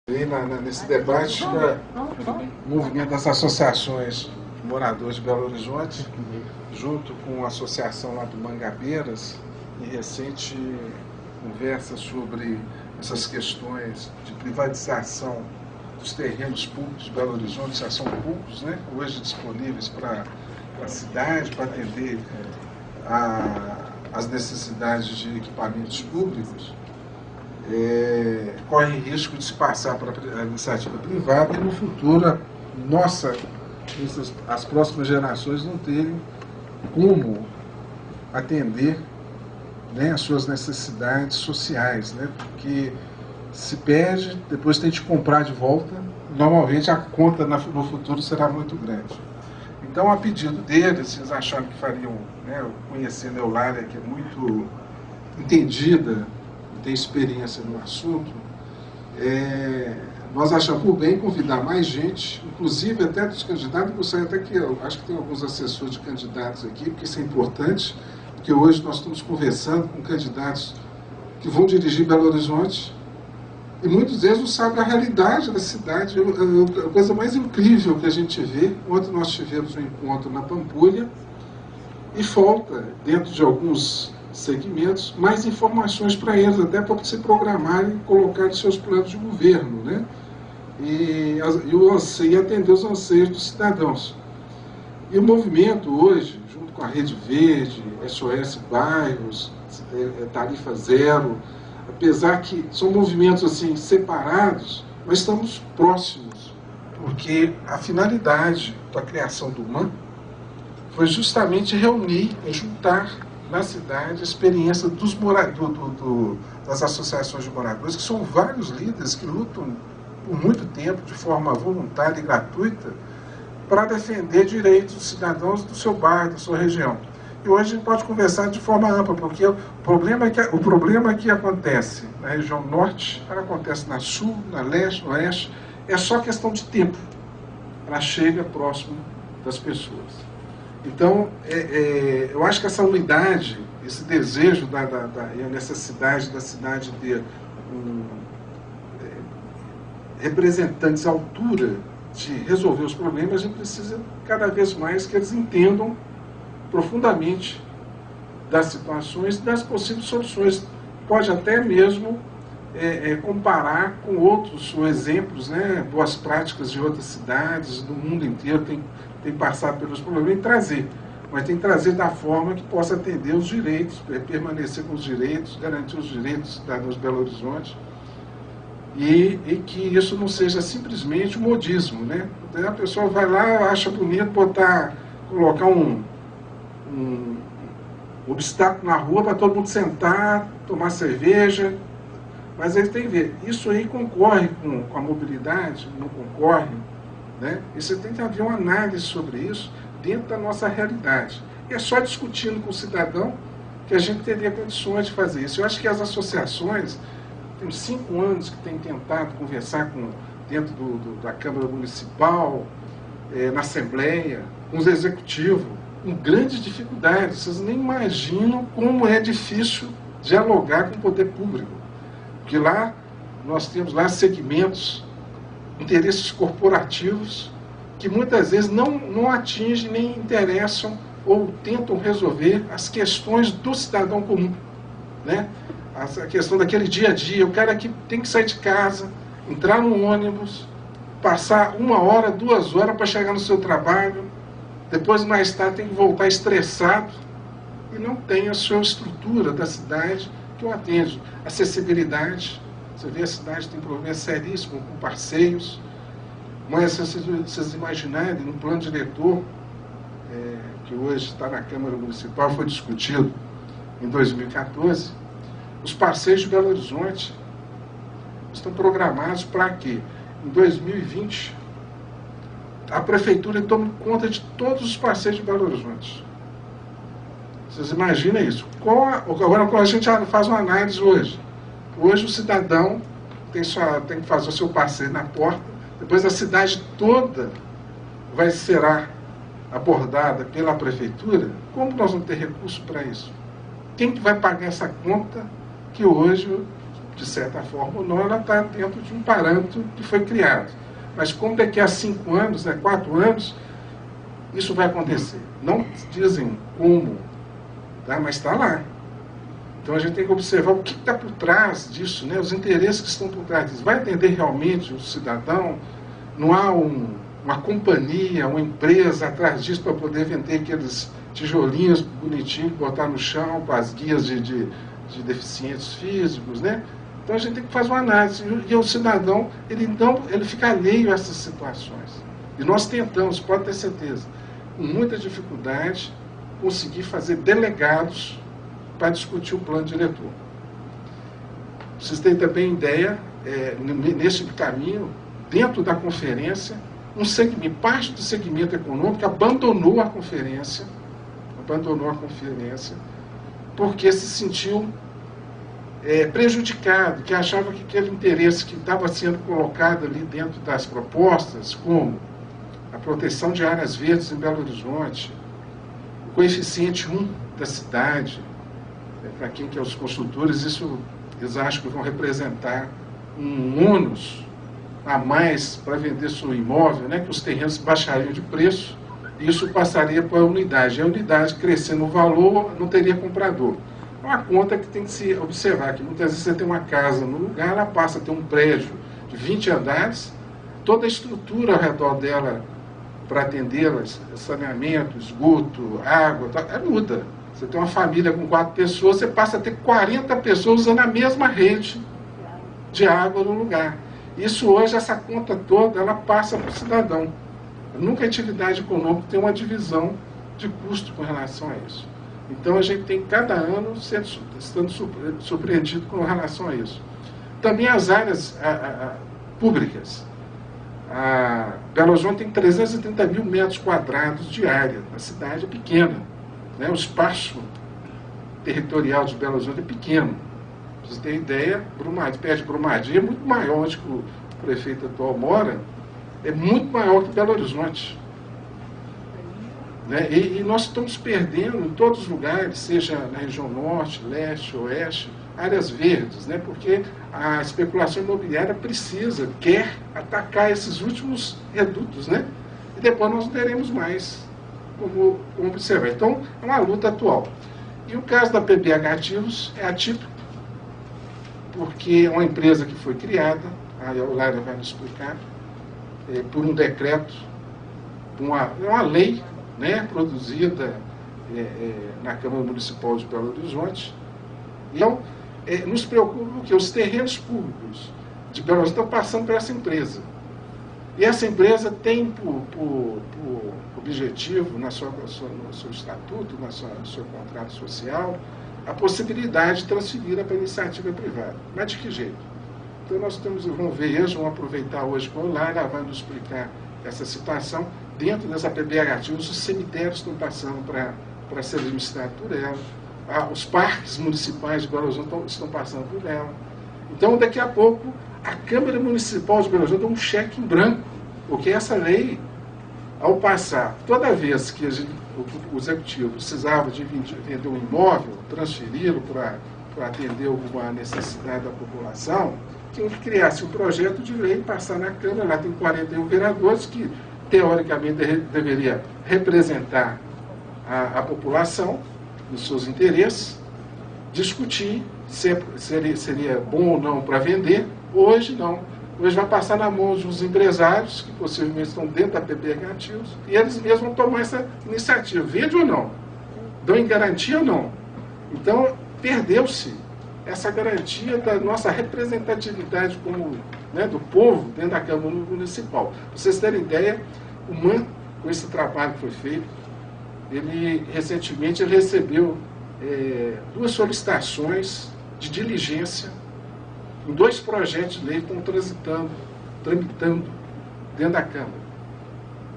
Nesse debate, o movimento das associações de moradores de Belo Horizonte, junto com a associação lá do Mangabeiras, em recente conversa sobre essas questões de privatização dos terrenos públicos de Belo Horizonte, já são poucos, né, hoje disponíveis para a cidade, para atender as necessidades de equipamentos públicos. Corre risco de se passar para a iniciativa privada e no futuro as próximas gerações não terem como atender, né, as suas necessidades sociais, né, porque se perde, depois tem que comprar de volta, normalmente a conta no futuro será muito grande. Então, a pedido deles, eles acharam que fariam, né, conhecendo a Eulália, que é muito entendida, tem experiência no assunto, nós achamos por bem convidar mais gente, inclusive até dos candidatos. Gostaria até que, eu acho que tem alguns assessores de candidatos aqui, porque isso é importante, porque hoje nós estamos conversando com candidatos que vão dirigir Belo Horizonte e muitos deles não sabem a realidade da cidade. A coisa mais incrível que a gente vê, ontem nós tivemos um encontro na Pampulha e falta, dentro de alguns segmentos, mais informações para eles, até para se programarem e colocar os seus planos de governo, né? E atender os anseios dos cidadãos. E o movimento hoje, junto com a Rede Verde, SOS Bairros, Tarifa Zero, apesar que são movimentos assim separados, mas estamos próximos, porque a finalidade da criação do MAN foi justamente reunir e juntar na cidade a experiência dos moradores, das associações de moradores, que são vários líderes que lutam por muito tempo, de forma voluntária e gratuita, para defender direitos dos cidadãos do seu bairro, da sua região. E hoje a gente pode conversar de forma ampla, porque o problema que acontece na região norte, acontece na sul, na leste, no oeste, é só questão de tempo. Ela chega próximo das pessoas. Então, eu acho que essa unidade, esse desejo e a necessidade da cidade ter representantes à altura de resolver os problemas, a gente precisa cada vez mais que eles entendam profundamente das situações e das possíveis soluções. Pode até mesmo comparar com outros exemplos, né, boas práticas de outras cidades, do mundo inteiro, tem passado pelos problemas e trazer. Mas tem que trazer da forma que possa atender os direitos, permanecer com os direitos, garantir os direitos dos cidadãos de Belo Horizonte. E que isso não seja simplesmente um modismo, né? Então, a pessoa vai lá, acha bonito colocar um obstáculo na rua para todo mundo sentar, tomar cerveja. Mas aí tem que ver, isso aí concorre com a mobilidade? Não concorre? Né? E você tem que haver uma análise sobre isso dentro da nossa realidade. E é só discutindo com o cidadão que a gente teria condições de fazer isso. Eu acho que as associações, tem 5 anos que têm tentado conversar dentro da Câmara Municipal, na Assembleia, com os executivos, com grandes dificuldades. Vocês nem imaginam como é difícil dialogar com o poder público. Porque lá, nós temos lá segmentos, interesses corporativos, que muitas vezes não atingem nem interessam ou tentam resolver as questões do cidadão comum, né? A questão daquele dia a dia, o cara que tem que sair de casa, entrar no ônibus, passar 1 hora, 2 horas para chegar no seu trabalho, depois mais tarde tem que voltar estressado e não tem a sua estrutura da cidade que o atende. Acessibilidade, você vê a cidade tem problemas seríssimos com passeios, mas se vocês imaginarem, no plano diretor, que hoje está na Câmara Municipal, foi discutido em 2014, os passeios de Belo Horizonte estão programados para que, em 2020, a Prefeitura tome conta de todos os passeios de Belo Horizonte. Vocês imaginam isso? Agora a gente faz uma análise hoje. Hoje o cidadão tem que fazer o seu passeio na porta, depois a cidade toda será abordada pela Prefeitura. Como nós vamos ter recurso para isso? Quem que vai pagar essa conta que hoje de certa forma ou não, ela está dentro de um parâmetro que foi criado. Mas como daqui a 5 anos, 4 anos, isso vai acontecer? Não dizem como, tá? Mas está lá. Então a gente tem que observar o que está por trás disso, né? Os interesses que estão por trás disso. Vai atender realmente o cidadão? Não há uma companhia, uma empresa atrás disso para poder vender aqueles tijolinhos bonitinhos, botar no chão com as guias de deficientes físicos, né? Então a gente tem que fazer uma análise. E o cidadão, ele fica alheio a essas situações. E nós tentamos, pode ter certeza, com muita dificuldade, conseguir fazer delegados para discutir o plano diretor. Vocês têm também ideia, nesse caminho, dentro da conferência, parte do segmento econômico abandonou a conferência, porque se sentiu prejudicado, que achava que aquele interesse que estava sendo colocado ali dentro das propostas, como a proteção de áreas verdes em Belo Horizonte, o coeficiente 1 da cidade, para quem que é os construtores, isso eles acham que vão representar um ônus a mais para vender seu imóvel, né, que os terrenos baixariam de preço, e isso passaria para a unidade. E a unidade crescendo o valor, não teria comprador. É uma conta que tem que se observar, que muitas vezes você tem uma casa no lugar, ela passa a ter um prédio de 20 andares, toda a estrutura ao redor dela para atendê-las, saneamento, esgoto, água, muda. Você tem uma família com 4 pessoas, você passa a ter 40 pessoas usando a mesma rede de água no lugar. Isso hoje, essa conta toda, ela passa para o cidadão. Nunca a atividade econômica tem uma divisão de custo com relação a isso. Então a gente tem cada ano estando surpreendido com relação a isso. Também as áreas públicas. Belo Horizonte tem 330 mil metros quadrados de área. A cidade é pequena, né? O espaço territorial de Belo Horizonte é pequeno. Pra vocês terem ideia, perto de Brumadinho é muito maior, onde o prefeito atual mora, é muito maior que Belo Horizonte. Né? E nós estamos perdendo em todos os lugares, seja na região norte, leste, oeste, áreas verdes, né? Porque a especulação imobiliária quer atacar esses últimos redutos, né? E depois nós não teremos mais como observar. Então, é uma luta atual. E o caso da PBH Ativos é atípico, porque é uma empresa que foi criada, a Eulália vai nos explicar, por um decreto, uma lei, né, produzida na Câmara Municipal de Belo Horizonte. Então, nos preocupa que os terrenos públicos de Belo Horizonte estão passando por essa empresa. E essa empresa tem por objetivo, no seu estatuto, no seu contrato social, a possibilidade de transferir para a iniciativa privada. Mas de que jeito? Então nós vamos ver hoje, vamos aproveitar hoje com o Lara, vai nos explicar essa situação. Dentro dessa PBH Ativos, os cemitérios estão passando para ser administrado por ela, os parques municipais de Belo Horizonte estão passando por ela. Então, daqui a pouco, a Câmara Municipal de Belo Horizonte dá um cheque em branco, porque essa lei, ao passar, toda vez que o executivo precisava de vender um imóvel, transferi-lo para atender alguma necessidade da população, tinha que criar-se um projeto de lei, passar na Câmara, lá tem 41 vereadores que, teoricamente, deveria representar a população nos seus interesses, discutir se seria bom ou não para vender. Hoje não. Hoje vai passar na mão dos empresários, que possivelmente estão dentro da PBH Ativos, e eles mesmos vão tomar essa iniciativa. Vende ou não? Dão em garantia ou não? Então, perdeu-se essa garantia da nossa representatividade como, né, do povo dentro da Câmara Municipal. Para vocês terem ideia, o MAN, com esse trabalho que foi feito, recentemente ele recebeu 2 solicitações de diligência em 2 projetos de lei que estão tramitando dentro da Câmara.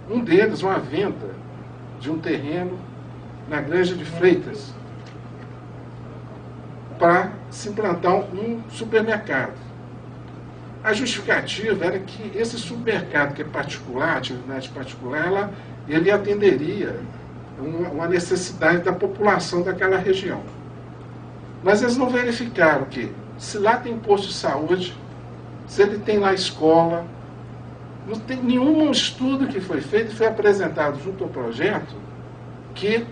Um deles, uma venda de um terreno na Granja de Freitas para se implantar um supermercado. A justificativa era que esse supermercado, que é particular, atividade particular, ele atenderia uma necessidade da população daquela região. Mas eles não verificaram que se lá tem posto de saúde, se ele tem lá escola. Não tem nenhum estudo que foi feito e foi apresentado junto ao projeto que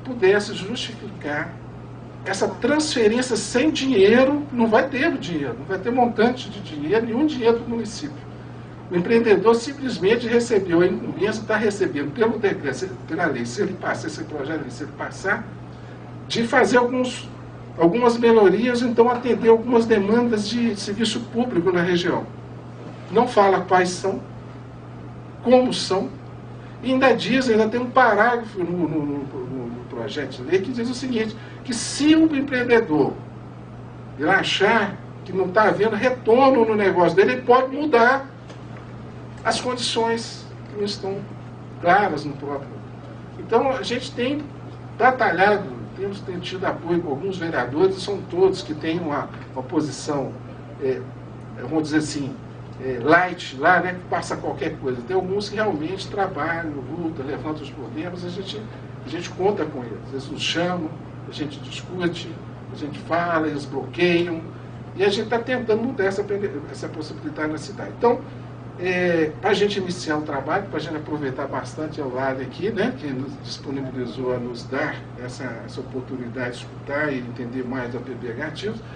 pudesse justificar essa transferência sem dinheiro. Não vai ter o dinheiro, não vai ter montante de dinheiro, nenhum dinheiro do município. O empreendedor simplesmente recebeu a incumbência, está recebendo pelo decreto, pela lei, se ele passar esse projeto, se ele passar, de fazer algumas melhorias, então atender algumas demandas de serviço público na região. Não fala quais são, como são, e ainda diz, ainda tem um parágrafo no projeto de lei que diz o seguinte, que se o empreendedor ele achar que não está havendo retorno no negócio dele, ele pode mudar as condições que não estão claras no próprio. Então, a gente tem batalhado, temos tido apoio com alguns vereadores, são todos que têm uma posição, vamos dizer assim, light lá, né, que passa qualquer coisa. Tem alguns que realmente trabalham, lutam, levantam os problemas, a gente conta com eles. Eles nos chamam, a gente discute, a gente fala, eles bloqueiam, e a gente está tentando mudar essa possibilidade na cidade. Então, para a gente iniciar o trabalho, para a gente aproveitar bastante o Lali aqui, né, que nos disponibilizou a nos dar essa oportunidade de escutar e entender mais da PBH Ativos,